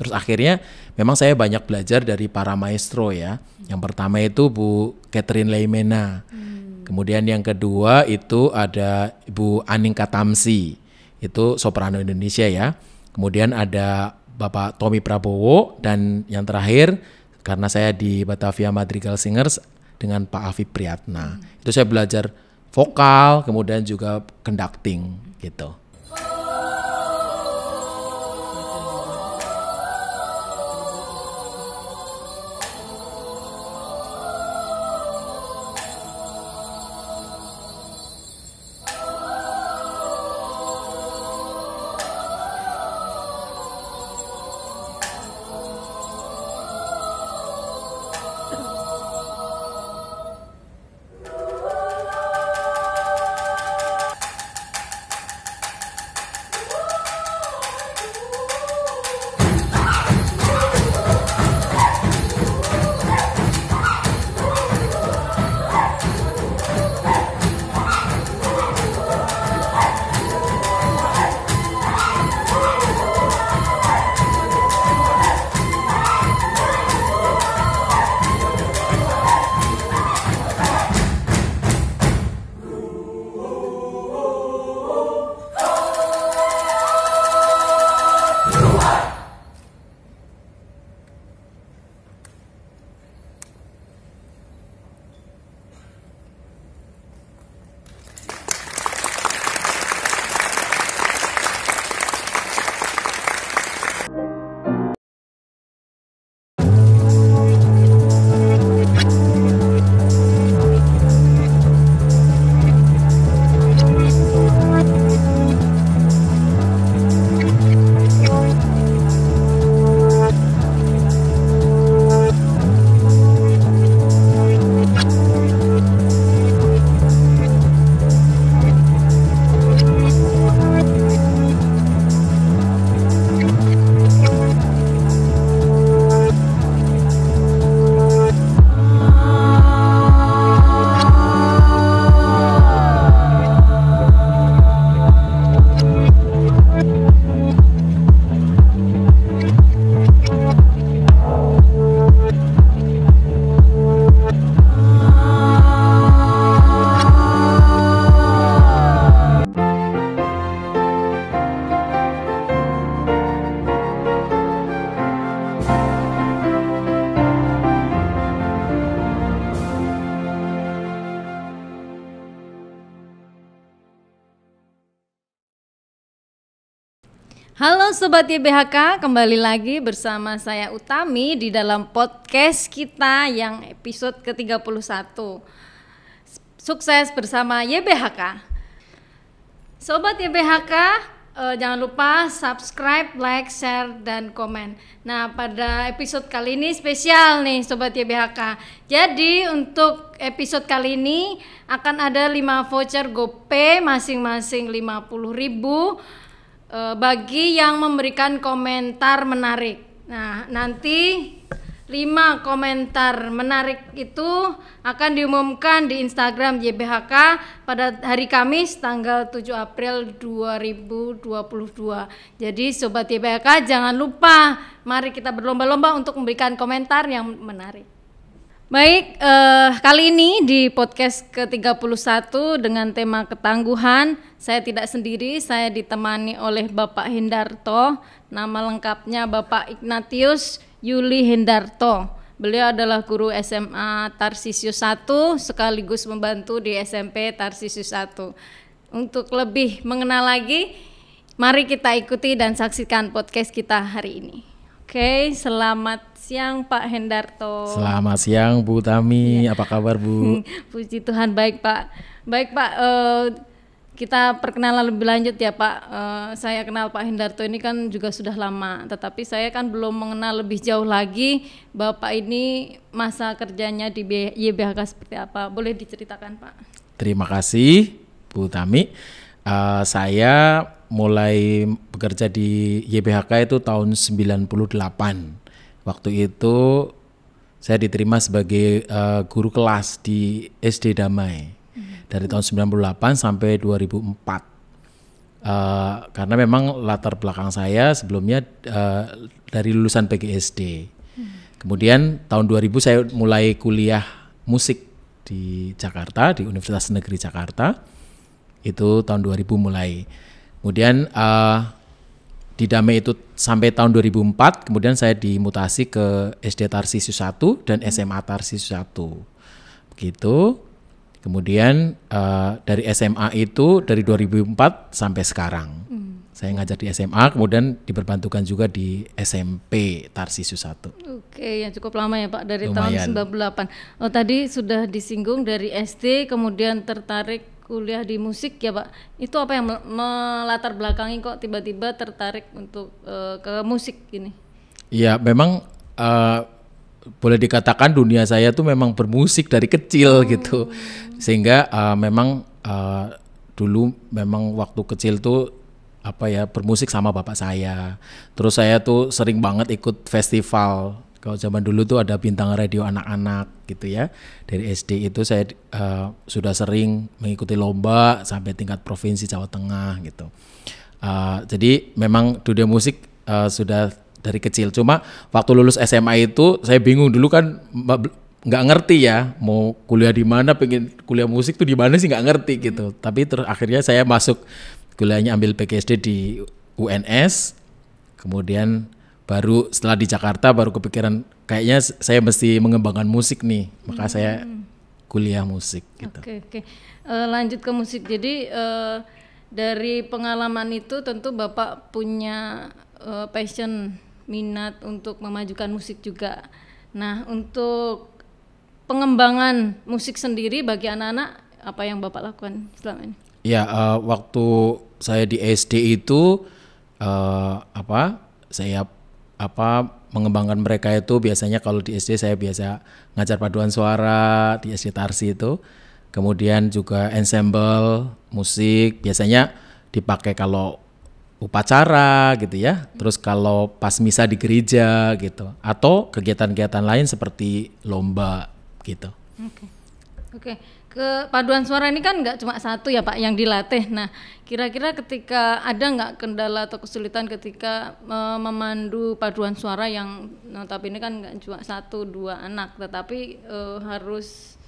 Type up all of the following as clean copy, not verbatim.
Terus akhirnya memang saya banyak belajar dari para maestro ya. Yang pertama itu Bu Catherine Leimena. Kemudian yang kedua itu ada Ibu Aning Katamsi. Itu soprano Indonesia ya. Kemudian ada Bapak Tommy Prabowo dan yang terakhir karena saya di Batavia Madrigal Singers dengan Pak Afif Priyatna. Itu saya belajar vokal, kemudian juga conducting gitu. Halo Sobat YBHK, kembali lagi bersama saya Utami di dalam podcast kita yang episode ke-31. Sukses bersama YBHK. Sobat YBHK, jangan lupa subscribe, like, share, dan komen. Nah, pada episode kali ini spesial nih Sobat YBHK. Jadi untuk episode kali ini akan ada 5 voucher GoPay masing-masing 50.000 bagi yang memberikan komentar menarik. Nah, nanti 5 komentar menarik itu akan diumumkan di Instagram YBHK pada hari Kamis tanggal 7 April 2022. Jadi Sobat YBHK jangan lupa, mari kita berlomba-lomba untuk memberikan komentar yang menarik. Baik, kali ini di podcast ke-31 dengan tema ketangguhan, saya tidak sendiri, saya ditemani oleh Bapak Hendarto, nama lengkapnya Bapak Ignatius Yuli Hendarto. Beliau adalah guru SMA Tarsisius 1 sekaligus membantu di SMP Tarsisius 1. Untuk lebih mengenal lagi, mari kita ikuti dan saksikan podcast kita hari ini. Oke, selamat siang Pak Hendarto. Selamat siang Bu Tami, apa kabar Bu? Puji Tuhan, baik Pak. Baik Pak, kita perkenalan lebih lanjut ya Pak. Saya kenal Pak Hendarto ini kan juga sudah lama, tetapi saya kan belum mengenal lebih jauh lagi Bapak ini masa kerjanya di YBHK seperti apa. Boleh diceritakan Pak? Terima kasih Bu Tami. Saya mulai bekerja di YBHK itu tahun 98. Waktu itu saya diterima sebagai guru kelas di SD Damai dari tahun 98 sampai 2004. Karena memang latar belakang saya sebelumnya dari lulusan PGSD. Kemudian tahun 2000 saya mulai kuliah musik di Jakarta, di Universitas Negeri Jakarta. Itu tahun 2000 mulai. Kemudian di Damai itu sampai tahun 2004, kemudian saya dimutasi ke SD Tarsisius 1 dan SMA Tarsisius 1. Begitu. Kemudian dari SMA itu dari 2004 sampai sekarang. Saya ngajar di SMA, kemudian diperbantukan juga di SMP Tarsisius 1. Oke, yang cukup lama ya Pak, dari Lumayan. tahun 98. Oh, tadi sudah disinggung dari SD kemudian tertarik kuliah di musik ya Pak. Itu apa yang melatar belakangi kok tiba-tiba tertarik untuk ke musik ini? Ya memang boleh dikatakan dunia saya tuh memang bermusik dari kecil gitu. Sehingga memang dulu memang waktu kecil tuh bermusik sama bapak saya. Terus saya tuh sering banget ikut festival. Kalau zaman dulu tuh ada Bintang Radio anak-anak gitu ya. Dari SD itu saya sudah sering mengikuti lomba sampai tingkat provinsi Jawa Tengah gitu. Jadi memang dunia musik sudah dari kecil. Cuma waktu lulus SMA itu saya bingung dulu kan nggak ngerti ya mau kuliah di mana, pengen kuliah musik tuh di mana sih nggak ngerti gitu. Tapi terus akhirnya saya masuk kuliahnya ambil PGSD di UNS. Kemudian baru setelah di Jakarta baru kepikiran kayaknya saya mesti mengembangkan musik nih, maka saya kuliah musik gitu. Oke. Lanjut ke musik. Jadi dari pengalaman itu tentu Bapak punya passion, minat untuk memajukan musik juga. Nah, untuk pengembangan musik sendiri bagi anak-anak apa yang Bapak lakukan selama ini? Ya, waktu saya di SD itu saya mengembangkan mereka itu biasanya kalau di SD saya biasa ngajar paduan suara di SD Tarsi itu. Kemudian juga ensemble musik biasanya dipakai kalau upacara gitu ya. Terus kalau pas misa di gereja gitu atau kegiatan-kegiatan lain seperti lomba gitu. Oke. Ke paduan suara ini kan nggak cuma satu ya Pak yang dilatih. Nah, kira-kira ketika ada nggak kendala atau kesulitan ketika memandu paduan suara yang notabene kan nggak cuma 1-2 anak, tetapi harus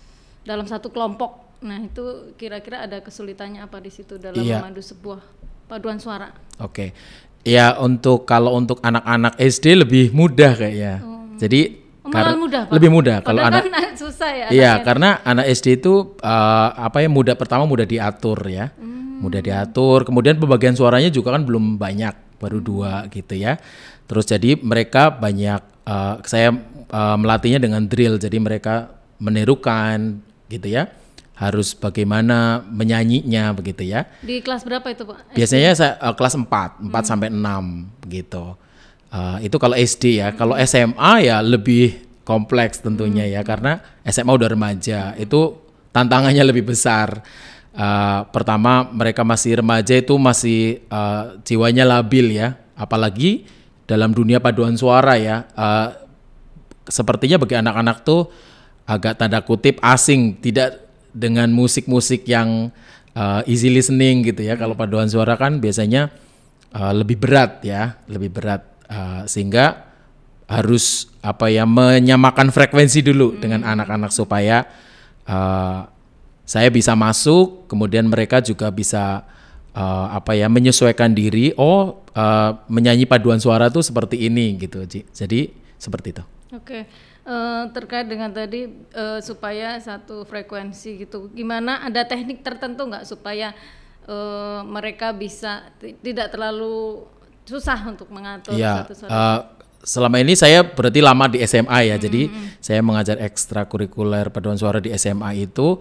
dalam satu kelompok. Nah, itu kira-kira ada kesulitannya apa di situ dalam memandu sebuah paduan suara? Oke. Ya kalau untuk anak-anak SD lebih mudah kayaknya. Jadi mudah, Pak. Lebih mudah kalau anak kan susah ya. Iya, karena anak SD itu pertama mudah diatur ya. Mudah diatur, kemudian pembagian suaranya juga kan belum banyak, baru 2 gitu ya. Terus jadi mereka banyak saya melatihnya dengan drill. Jadi mereka menirukan gitu ya. Harus bagaimana menyanyinya begitu ya. Di kelas berapa itu, Pak? Biasanya saya kelas 4 sampai 6 gitu. Itu kalau SD ya. Kalau SMA ya lebih kompleks tentunya ya, karena SMA udah remaja, itu tantangannya lebih besar. Pertama mereka masih remaja, itu masih jiwanya labil ya, apalagi dalam dunia paduan suara ya. Sepertinya bagi anak-anak tuh agak tanda kutip asing, tidak dengan musik-musik yang easy listening gitu ya. Kalau paduan suara kan biasanya lebih berat ya, lebih berat. Sehingga harus menyamakan frekuensi dulu dengan anak-anak supaya saya bisa masuk, kemudian mereka juga bisa menyesuaikan diri. Menyanyi paduan suara tuh seperti ini gitu. Jadi seperti itu. Oke. Terkait dengan tadi supaya satu frekuensi gitu, gimana, ada teknik tertentu nggak supaya mereka bisa tidak terlalu susah untuk mengatur satu suara? Selama ini saya berarti lama di SMA ya, jadi saya mengajar ekstrakurikuler paduan suara di SMA itu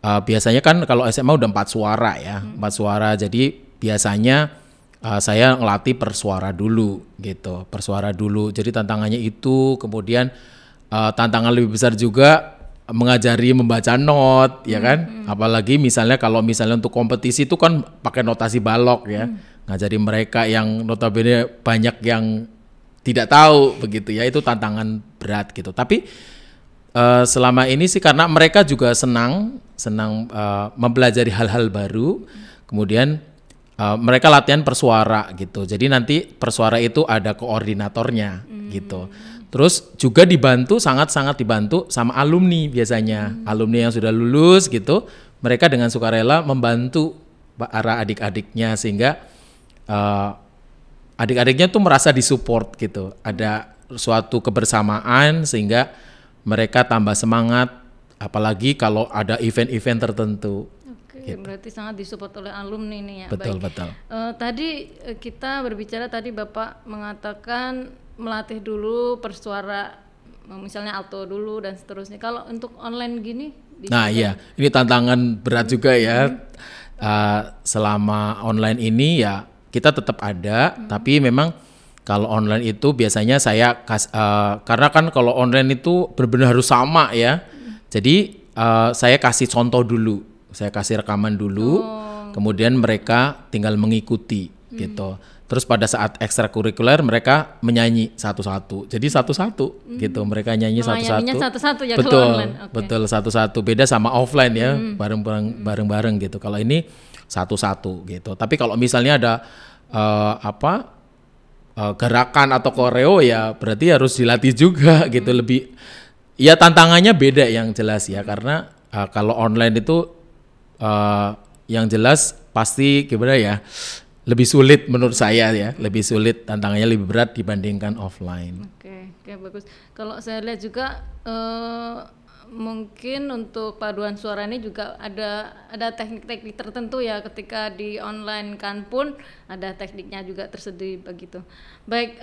biasanya kan kalau SMA udah 4 suara ya, 4 suara, jadi biasanya saya ngelatih per suara dulu gitu, per suara dulu. Jadi tantangannya itu, kemudian tantangan lebih besar juga mengajari membaca not ya kan, apalagi misalnya kalau untuk kompetisi itu kan pakai notasi balok ya. Ngajari mereka yang notabene banyak yang tidak tahu begitu ya, itu tantangan berat gitu. Tapi selama ini sih karena mereka juga senang mempelajari hal-hal baru, kemudian mereka latihan persuara gitu. Jadi nanti persuara itu ada koordinatornya gitu. Terus juga dibantu, sangat-sangat dibantu sama alumni biasanya. Alumni yang sudah lulus gitu, mereka dengan sukarela membantu para adik-adiknya sehingga adik-adiknya tuh merasa disupport gitu. Ada suatu kebersamaan sehingga mereka tambah semangat, apalagi kalau ada event-event tertentu. Oke, berarti sangat disupport oleh alumni nih ya. Betul, Baik. betul. Tadi kita berbicara, tadi Bapak mengatakan melatih dulu persuara, misalnya alto dulu dan seterusnya. Kalau untuk online gini? Nah iya, ini tantangan berat juga ya. Selama online ini ya kita tetap ada, tapi memang kalau online itu biasanya saya karena kan kalau online itu benar-benar harus sama ya. Jadi saya kasih contoh dulu, saya kasih rekaman dulu, kemudian mereka tinggal mengikuti gitu. Terus pada saat ekstrakurikuler mereka menyanyi satu-satu. Jadi satu-satu gitu, mereka nyanyi satu-satu. Satu-satu ya betul, kalau online. Okay. Betul satu-satu. Beda sama offline ya, bareng-bareng gitu. Kalau ini satu-satu gitu. Tapi kalau misalnya ada gerakan atau koreo ya berarti harus dilatih juga gitu. Lebih ya tantangannya beda yang jelas ya, karena kalau online itu yang jelas pasti gimana ya, lebih sulit menurut saya ya, lebih sulit, tantangannya lebih berat dibandingkan offline. Oke, bagus. Kalau saya lihat juga mungkin untuk paduan suara ini juga ada teknik-teknik tertentu ya, ketika di online kan pun ada tekniknya juga tersedia begitu. Baik,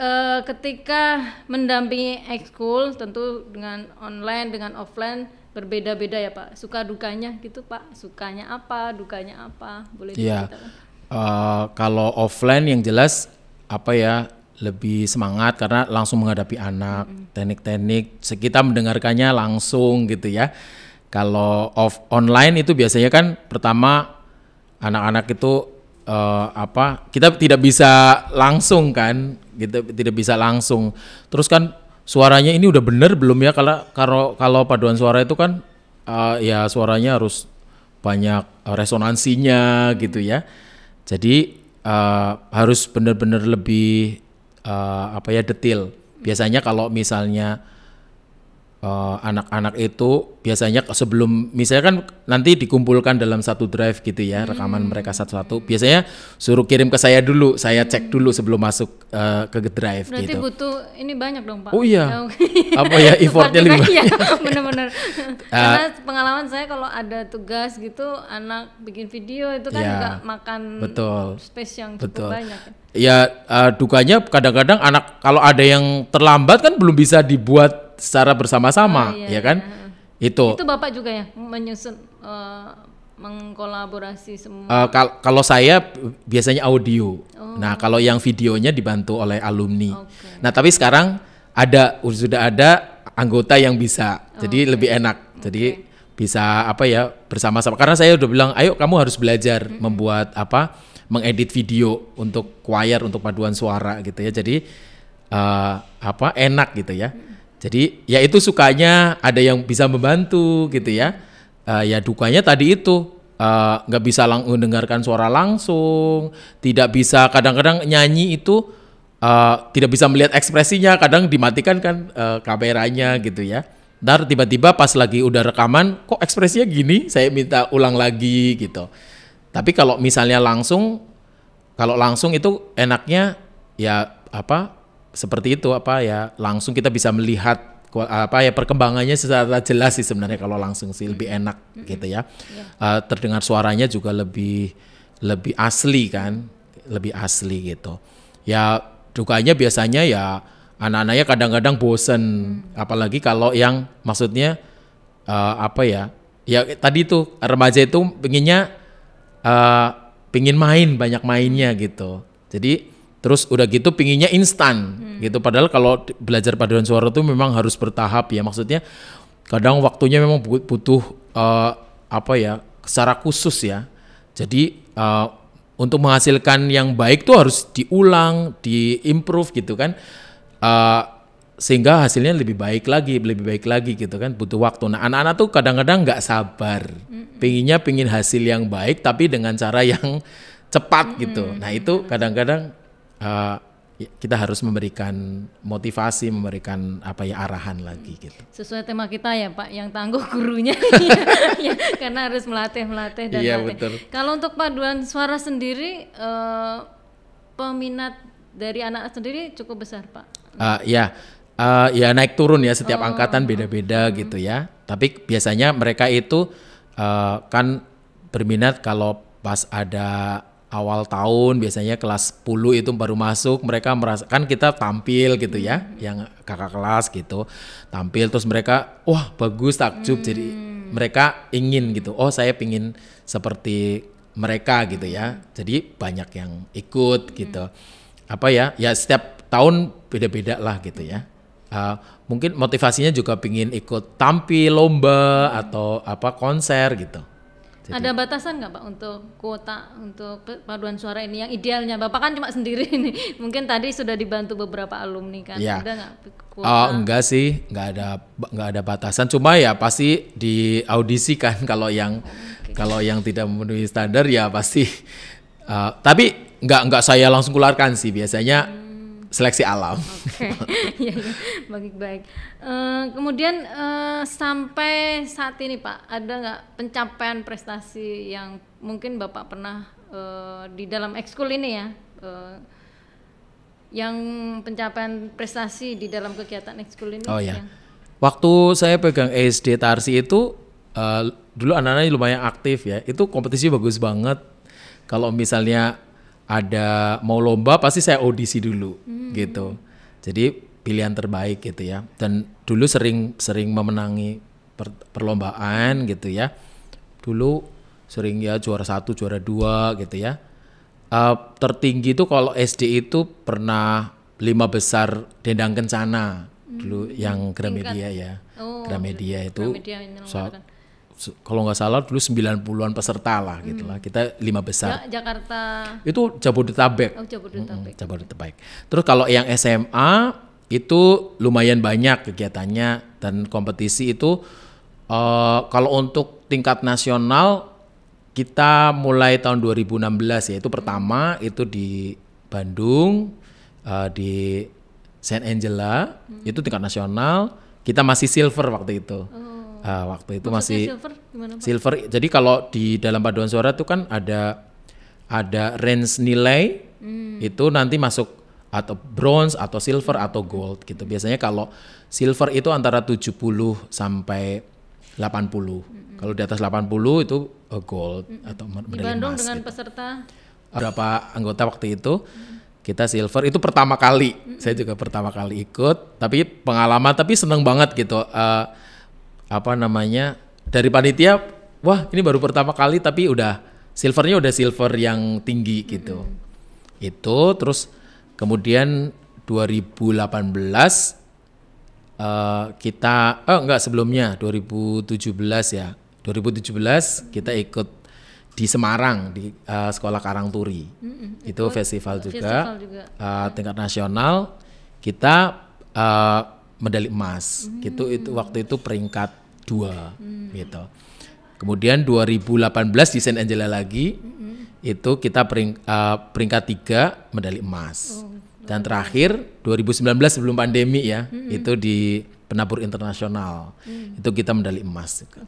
ketika mendampingi ekskul tentu dengan online dengan offline berbeda-beda ya Pak, suka dukanya gitu Pak, sukanya apa, dukanya apa, boleh diceritakan? Kalau offline yang jelas apa ya, lebih semangat karena langsung menghadapi anak, teknik-teknik kita mendengarkannya langsung gitu ya. Kalau online itu biasanya kan pertama anak-anak itu kita tidak bisa langsung kan, gitu, tidak bisa langsung. Terus kan suaranya ini udah bener belum ya, kalau paduan suara itu kan ya suaranya harus banyak resonansinya gitu ya. Jadi harus benar-benar lebih detail. Biasanya kalau misalnya anak-anak itu biasanya sebelum, misalnya kan nanti dikumpulkan dalam satu drive gitu ya, rekaman mereka satu-satu. Biasanya suruh kirim ke saya dulu, saya cek dulu sebelum masuk ke drive. Berarti gitu. butuh ini banyak dong Pak. Oh iya, apa ya, effortnya lebih banyak. Iya, benar-benar. Karena pengalaman saya kalau ada tugas gitu, anak bikin video itu kan juga makan space yang cukup banyak. Ya dukanya kadang-kadang anak kalau ada yang terlambat kan belum bisa dibuat secara bersama-sama, ya kan? Itu Bapak juga ya menyusun, mengkolaborasi semua. Kalau saya biasanya audio. Nah, kalau yang videonya dibantu oleh alumni. Nah, tapi sekarang sudah ada anggota yang bisa, jadi lebih enak. Jadi bisa bersama-sama. Karena saya udah bilang, ayo kamu harus belajar membuat mengedit video untuk choir, untuk paduan suara gitu ya. Jadi enak gitu ya. Jadi ya itu sukanya ada yang bisa membantu gitu ya. Ya dukanya tadi itu nggak bisa mendengarkan suara langsung, tidak bisa, kadang-kadang nyanyi itu tidak bisa melihat ekspresinya, kadang dimatikan kan kameranya gitu ya. Ntar tiba-tiba pas lagi udah rekaman kok ekspresinya gini, saya minta ulang lagi gitu. Tapi kalau misalnya langsung itu enaknya ya seperti itu langsung kita bisa melihat perkembangannya secara jelas sih sebenarnya kalau langsung sih lebih enak gitu ya. Terdengar suaranya juga lebih asli kan, lebih asli gitu. Ya dukanya biasanya ya anak-anaknya kadang-kadang bosen, apalagi kalau yang maksudnya ya tadi tuh remaja itu pingin main, banyak mainnya gitu. Jadi terus udah gitu pinginnya instan gitu, padahal kalau belajar paduan suara itu memang harus bertahap ya, maksudnya kadang waktunya memang butuh secara khusus ya. Jadi untuk menghasilkan yang baik tuh harus diulang, diimprove gitu kan, sehingga hasilnya lebih baik lagi gitu kan, butuh waktu. Nah anak-anak tuh kadang-kadang nggak sabar, pingin hasil yang baik tapi dengan cara yang cepat gitu. Nah itu kadang-kadang kita harus memberikan motivasi, memberikan arahan lagi gitu. Sesuai tema kita ya Pak, yang tangguh gurunya. Ya, karena harus melatih dan Iya, melatih. betul. Kalau untuk paduan suara sendiri, peminat dari anak sendiri cukup besar Pak? Ya naik turun ya, setiap angkatan beda-beda gitu ya. Tapi biasanya mereka itu kan berminat kalau pas ada awal tahun, biasanya kelas 10 itu baru masuk, mereka merasakan kita tampil gitu ya, yang kakak kelas gitu tampil, terus mereka wah bagus, takjub, jadi mereka ingin gitu, oh saya pingin seperti mereka gitu ya, jadi banyak yang ikut gitu. Ya setiap tahun beda-beda lah gitu ya. Mungkin motivasinya juga pingin ikut tampil lomba atau konser gitu. Ada batasan nggak Pak untuk kuota untuk paduan suara ini yang idealnya? Bapak kan cuma sendiri nih, mungkin tadi sudah dibantu beberapa alumni kan, ya. Ada nggak kuota? Enggak sih, nggak ada batasan, cuma ya pasti diaudisikan kalau yang tidak memenuhi standar ya pasti. Tapi nggak saya langsung keluarkan sih, biasanya seleksi alam. Oke, ya, baik. Kemudian sampai saat ini Pak, ada nggak pencapaian prestasi yang mungkin Bapak pernah di dalam ekskul ini ya, yang pencapaian prestasi di dalam kegiatan ekskul ini? Oh ya, waktu saya pegang SD Tarsi itu dulu anak-anaknya lumayan aktif ya, itu kompetisi bagus banget. Kalau misalnya ada mau lomba pasti saya audisi dulu gitu. Jadi pilihan terbaik gitu ya. Dan dulu sering memenangi perlombaan gitu ya. Dulu sering ya juara 1, juara 2 gitu ya. Tertinggi itu kalau SD itu pernah 5 besar Dendang Kencana dulu yang Gramedia ya. Gramedia itu kalau nggak salah dulu 90-an peserta lah gitu lah. Kita 5 besar. Jakarta. Itu Jabodetabek. Oh, Jabodetabek. Terus kalau yang SMA itu lumayan banyak kegiatannya dan kompetisi itu kalau untuk tingkat nasional kita mulai tahun 2016 ya. Itu pertama itu di Bandung di Saint Angela, itu tingkat nasional. Kita masih silver waktu itu. Waktu itu maksudnya masih silver, gimana, Pak? silver. Jadi kalau di dalam paduan suara itu kan ada range nilai, itu nanti masuk atau bronze atau silver atau gold gitu. Biasanya kalau silver itu antara 70 sampai 80. Kalau di atas 80 itu gold atau medali emas. Di Bandung dengan gitu. peserta Berapa anggota waktu itu? Kita silver itu pertama kali. Saya juga pertama kali ikut, tapi pengalaman, tapi seneng banget gitu. Dari panitia, wah ini baru pertama kali tapi silvernya udah silver yang tinggi gitu. Itu terus kemudian 2018 sebelumnya 2017 ya. 2017 kita ikut di Semarang di Sekolah Karangturi. Itu festival juga. Tingkat nasional kita medali emas gitu. Itu waktu itu peringkat 2 gitu. Kemudian 2018 di Saint Angela lagi itu kita peringkat 3 medali emas. Dan terakhir 2019 sebelum pandemi ya, itu di penabur internasional. Itu kita medali emas juga.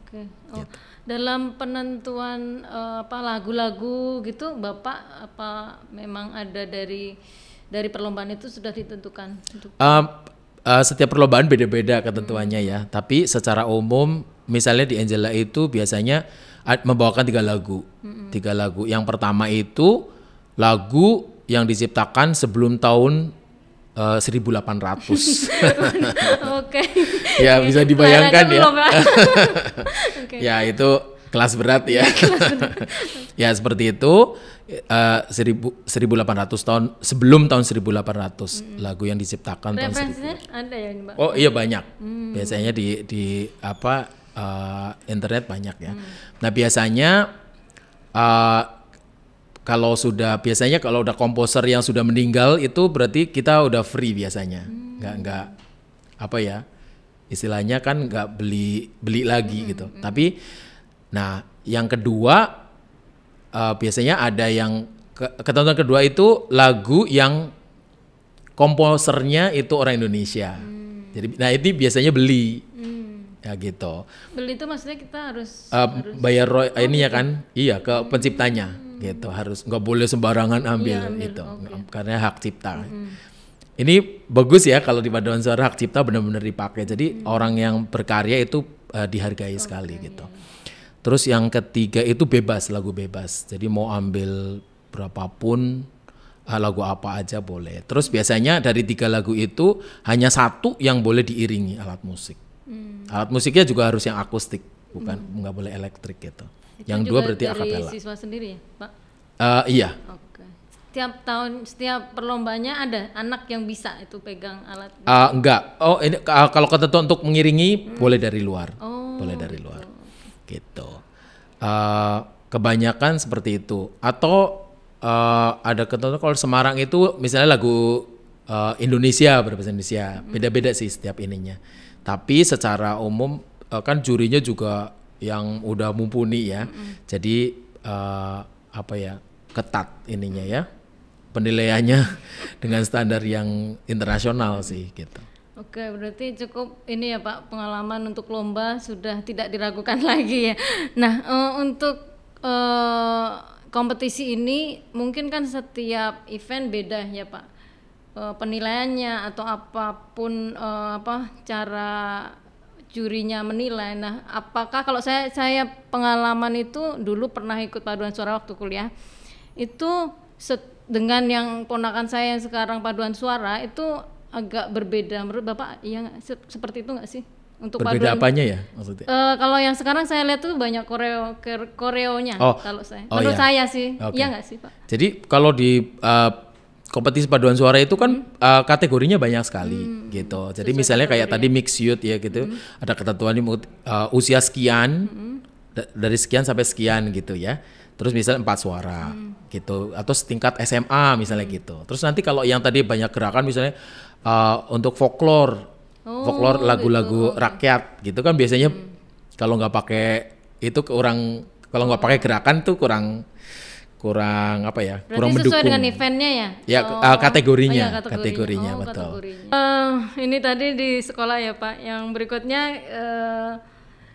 Gitu. Dalam penentuan lagu-lagu gitu Bapak memang ada dari perlombaan itu sudah ditentukan? Setiap perlombaan beda-beda ketentuannya ya. Tapi secara umum misalnya di Angela itu biasanya membawakan 3 lagu. 3 lagu. Yang pertama itu lagu yang diciptakan sebelum tahun 1800. Oke. Ya bisa dibayangkan ya. Ya itu kelas berat ya. Ya seperti itu. 1800 tahun sebelum tahun 1800 lagu yang diciptakan. Referensinya ada ya Mbak? Oh iya banyak. Biasanya di internet banyak ya. Nah biasanya kalau udah komposer yang sudah meninggal itu berarti kita udah free biasanya. Nggak istilahnya kan nggak beli lagi gitu. Tapi nah yang kedua biasanya ada yang ketentuan kedua itu lagu yang komposernya itu orang Indonesia. Jadi, nah ini biasanya beli, ya gitu. Beli itu maksudnya kita harus Bayar ini ya kan, iya ke penciptanya, gitu. Harus nggak boleh sembarangan ambil itu, karena hak cipta. Ini bagus ya kalau di paduan suara hak cipta benar-benar dipakai. Jadi orang yang berkarya itu dihargai sekali gitu. Terus yang ketiga itu bebas, lagu bebas. Jadi mau ambil berapapun lagu apa aja boleh. Terus biasanya dari 3 lagu itu hanya 1 yang boleh diiringi alat musik. Alat musiknya juga harus yang akustik, bukan nggak boleh elektrik gitu. Itu Yang 2 berarti akapela. dari siswa sendiri ya, Pak? Iya. Oke. Setiap tahun, setiap perlombanya ada anak yang bisa itu pegang alat. Enggak. Oh ini kalau ketentuan untuk mengiringi boleh dari luar. Boleh dari luar. Gitu. Kebanyakan seperti itu. Atau ada ketentuan kalau Semarang itu misalnya lagu Indonesia berbahasa Indonesia, beda-beda sih setiap ininya. Tapi secara umum kan jurinya juga yang udah mumpuni ya. Jadi apa ya, ketat ininya ya, penilaiannya dengan standar yang internasional sih gitu. Oke, berarti cukup ini ya Pak, pengalaman untuk lomba sudah tidak diragukan lagi ya. Nah, untuk kompetisi ini mungkin kan setiap event beda ya Pak, penilaiannya atau apapun cara jurinya menilai. Nah, apakah kalau saya pengalaman itu dulu pernah ikut paduan suara waktu kuliah itu dengan yang ponakan saya yang sekarang paduan suara itu agak berbeda. Menurut Bapak iya seperti itu nggak sih? Untuk berbeda paduan, apanya ya maksudnya? Kalau yang sekarang saya lihat tuh banyak koreonya. Kalau saya, menurut iya. saya sih, Okay. iya nggak sih Pak? Jadi kalau di kompetisi paduan suara itu kan kategorinya banyak sekali gitu. Jadi misalnya kayak tadi mix youth ya gitu, ada ketentuan di usia sekian, dari sekian sampai sekian gitu ya. Terus misalnya 4 suara gitu, atau setingkat SMA misalnya gitu. Terus nanti kalau yang tadi banyak gerakan misalnya untuk folklore lagu-lagu rakyat gitu kan biasanya kalau nggak pakai itu kurang, kalau nggak pakai gerakan tuh kurang apa ya? Berarti kurang sesuai mendukung. dengan eventnya ya? Ya kategorinya, kategorinya betul. Ini tadi di sekolah ya Pak. Yang berikutnya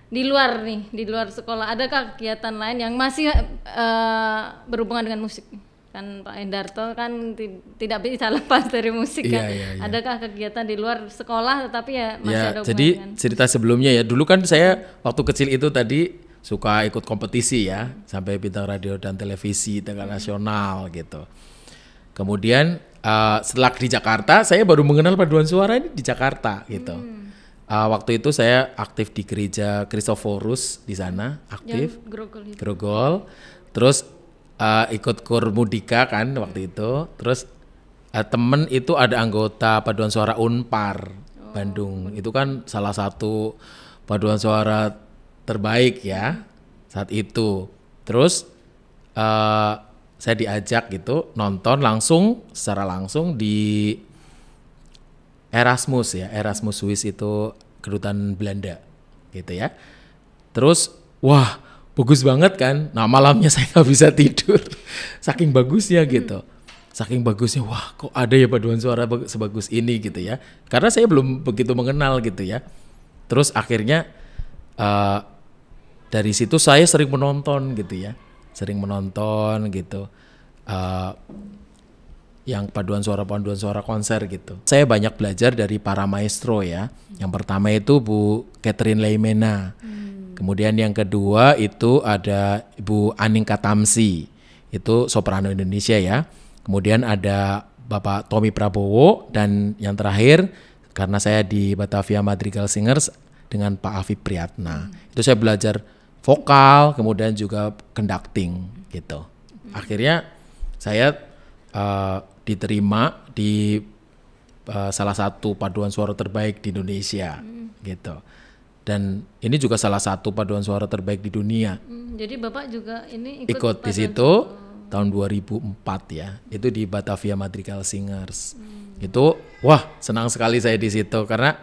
di luar sekolah adakah kegiatan lain yang masih berhubungan dengan musik? Kan Pak Endarto kan tidak bisa lepas dari musik kan. Iya. Adakah kegiatan di luar sekolah tetapi ya masih ada hubungan jadi dengan cerita sebelumnya ya. Dulu kan saya waktu kecil itu tadi suka ikut kompetisi ya, sampai bintang radio dan televisi tingkat nasional gitu. Kemudian setelah di Jakarta, saya baru mengenal paduan suara ini di Jakarta gitu. Waktu itu saya aktif di gereja Kristoforus di sana, aktif. Grogol. Terus ikut kur Mudika kan waktu itu. Terus temen itu ada anggota paduan suara Unpar Bandung. Itu kan salah satu paduan suara terbaik ya saat itu. Terus saya diajak gitu nonton secara langsung di Erasmus ya, Erasmus Swiss itu kedutaan Belanda gitu ya. Terus wah bagus banget kan. Nah malamnya saya nggak bisa tidur saking bagusnya gitu. Saking bagusnya, wah kok ada ya paduan suara sebagus ini gitu ya. Karena saya belum begitu mengenal gitu ya. Terus akhirnya dari situ saya sering menonton gitu ya. Sering menonton gitu. Yang paduan suara konser gitu. Saya banyak belajar dari para maestro ya. Yang pertama itu Bu Catherine Leimena. Kemudian yang kedua itu ada Bu Aning Katamsi. Itu soprano Indonesia ya. Kemudian ada Bapak Tommy Prabowo, dan yang terakhir karena saya di Batavia Madrigal Singers dengan Pak Afif Priyatna. Itu saya belajar vokal, kemudian juga conducting gitu. Akhirnya saya diterima di salah satu paduan suara terbaik di Indonesia gitu. Dan ini juga salah satu paduan suara terbaik di dunia. Jadi Bapak juga ini ikut di situ tahun 2004 ya. Itu di Batavia Madrigal Singers. Itu wah, senang sekali saya di situ karena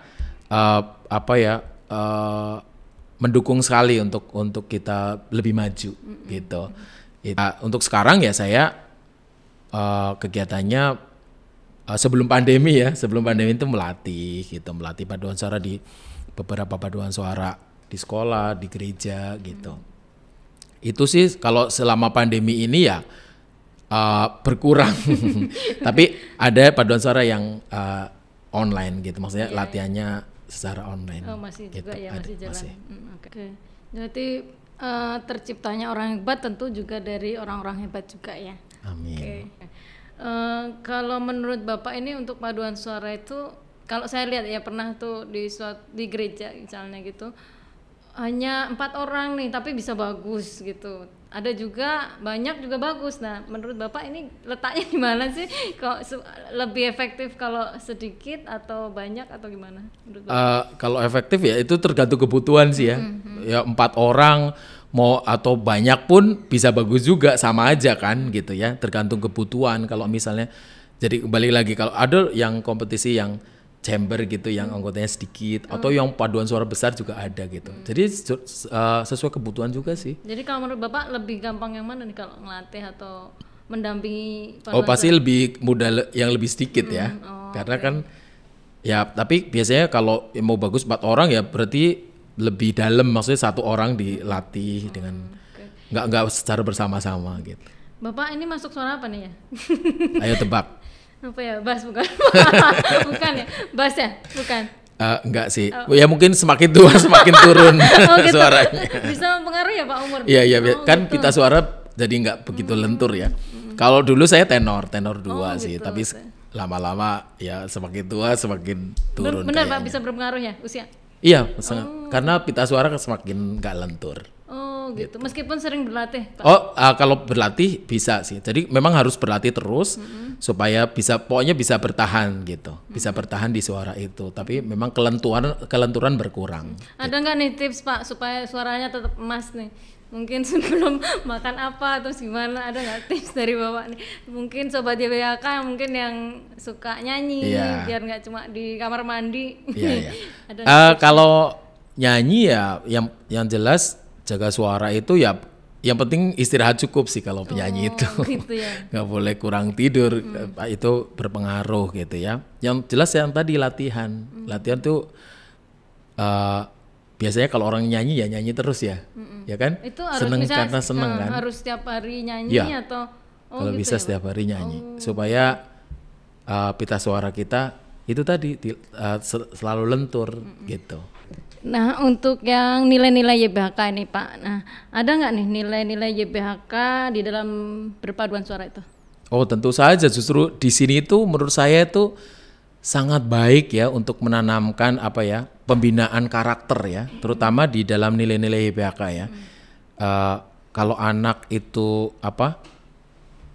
mendukung sekali untuk kita lebih maju gitu. Untuk sekarang ya saya kegiatannya sebelum pandemi itu melatih paduan suara di beberapa paduan suara di sekolah, di gereja gitu. Itu sih kalau selama pandemi ini ya berkurang. Tapi ada paduan suara yang online gitu, maksudnya latihannya secara online. Oh masih gitu. juga ya, masih jalan. Masih. Oke. Jadi terciptanya orang hebat tentu juga dari orang-orang hebat juga ya. Amin. Oke. Kalau menurut Bapak ini untuk paduan suara itu, kalau saya lihat ya pernah tuh di gereja misalnya gitu, hanya 4 orang nih tapi bisa bagus gitu. Ada juga banyak juga bagus. Nah, menurut Bapak ini letaknya di mana sih? Kok lebih efektif kalau sedikit atau banyak atau gimana? Menurut Bapak? Kalau efektif ya itu tergantung kebutuhan sih ya. Ya 4 orang mau atau banyak pun bisa bagus juga, sama aja kan gitu ya. Tergantung kebutuhan. Kalau misalnya jadi kembali lagi, kalau ada yang kompetisi yang chamber gitu yang anggotanya sedikit atau yang paduan suara besar juga ada gitu. Jadi sesuai kebutuhan juga sih. Jadi kalau menurut Bapak lebih gampang yang mana nih kalau ngelatih atau mendampingi Oh paduan pasti suara? lebih mudah yang lebih sedikit ya. Karena kan ya tapi biasanya kalau mau bagus 4 orang ya berarti lebih dalam, maksudnya 1 orang dilatih dengan nggak secara bersama-sama gitu. Bapak ini masuk suara apa nih ya? Ayo tebak. Apa ya, bass bukan? Bukan ya, bass ya, bukan. Enggak sih, ya mungkin semakin tua semakin turun Gitu. suaranya. Bisa mempengaruhi ya Pak umur? Iya kan gitu. pita suara jadi nggak begitu lentur ya. Kalau dulu saya tenor 2 sih, gitu. tapi lama-lama ya semakin tua semakin turun. Benar Pak, kayaknya. bisa berpengaruh ya usia? Iya, karena pita suara semakin nggak lentur. Oh gitu. Meskipun sering berlatih Pak? Kalau berlatih bisa sih. Jadi memang harus berlatih terus supaya pokoknya bisa bertahan gitu, bisa bertahan di suara itu. Tapi memang kelenturan berkurang. Ada nggak nih tips Pak supaya suaranya tetap emas nih? Mungkin sebelum makan apa atau gimana, ada nggak tips dari Bapak nih? Mungkin sobat YBHK mungkin yang suka nyanyi biar nggak cuma di kamar mandi. Iya. Ada Kalau nyanyi ya yang jelas jaga suara itu ya yang penting istirahat cukup sih kalau penyanyi itu. gitu ya. Nggak boleh kurang tidur, itu berpengaruh gitu ya. Yang jelas yang tadi latihan. Latihan tuh biasanya kalau orang nyanyi ya nyanyi terus ya. Ya kan? Itu harus Seneng misalnya, karena seneng kan. harus setiap hari nyanyi Ya. atau Kalau gitu bisa ya, Pak? setiap hari nyanyi supaya pita suara kita itu tadi selalu lentur gitu. Nah, untuk yang nilai-nilai YBHK ini Pak, nah ada nggak nih nilai-nilai YBHK di dalam berpaduan suara itu? Oh tentu saja, justru di sini itu menurut saya itu sangat baik ya untuk menanamkan pembinaan karakter ya, terutama di dalam nilai-nilai YBHK ya. Kalau anak itu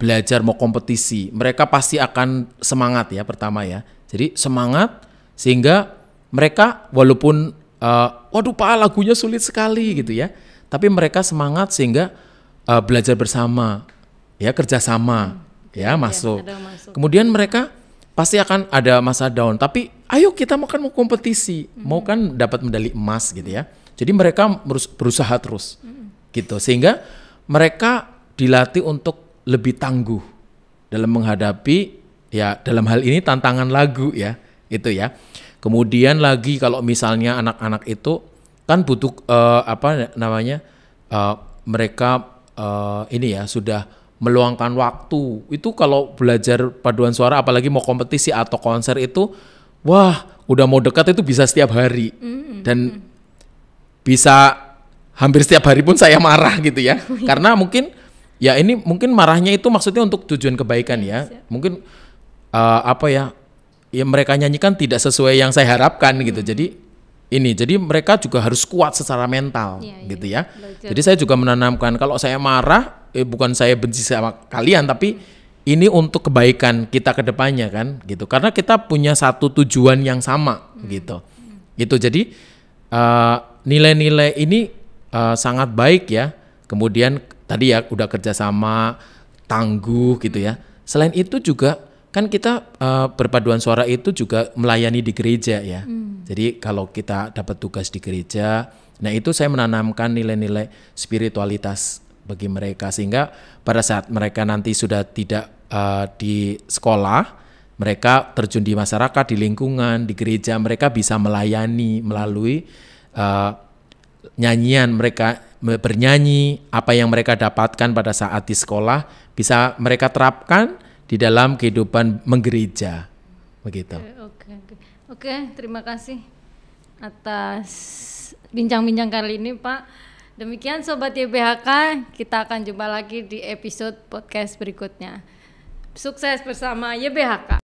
belajar mau kompetisi, mereka pasti akan semangat ya pertama ya. Jadi semangat sehingga mereka walaupun waduh Pak lagunya sulit sekali gitu ya, tapi mereka semangat sehingga belajar bersama ya, kerjasama masuk. Kemudian mereka pasti akan ada masa down, tapi ayo kita mau kompetisi, mau kan dapat medali emas gitu ya. Jadi mereka berusaha terus gitu, sehingga mereka dilatih untuk lebih tangguh dalam menghadapi ya dalam hal ini tantangan lagu ya itu ya. Kemudian lagi kalau misalnya anak-anak itu kan butuh mereka ini ya sudah meluangkan waktu. Itu kalau belajar paduan suara apalagi mau kompetisi atau konser itu wah udah mau dekat itu bisa setiap hari dan bisa hampir setiap hari pun saya marah gitu ya. Karena mungkin ya ini mungkin marahnya itu maksudnya untuk tujuan kebaikan ya. Mungkin ya mereka nyanyikan tidak sesuai yang saya harapkan gitu. Jadi mereka juga harus kuat secara mental gitu ya. Belajar. Jadi saya juga menanamkan kalau saya marah bukan saya benci sama kalian, tapi ini untuk kebaikan kita ke depannya kan gitu. Karena kita punya satu tujuan yang sama gitu. Gitu. Jadi nilai-nilai ini sangat baik ya. Kemudian tadi ya udah kerjasama, tangguh gitu ya. Selain itu juga kan kita berpaduan suara itu juga melayani di gereja ya. Jadi kalau kita dapat tugas di gereja, nah itu saya menanamkan nilai-nilai spiritualitas bagi mereka, sehingga pada saat mereka nanti sudah tidak di sekolah, mereka terjun di masyarakat, di lingkungan, di gereja, mereka bisa melayani melalui nyanyian. Mereka bernyanyi, apa yang mereka dapatkan pada saat di sekolah bisa mereka terapkan di dalam kehidupan menggereja, begitu. Oke, terima kasih atas bincang-bincang kali ini, Pak. Demikian Sobat YBHK, kita akan jumpa lagi di episode podcast berikutnya. Sukses bersama YBHK.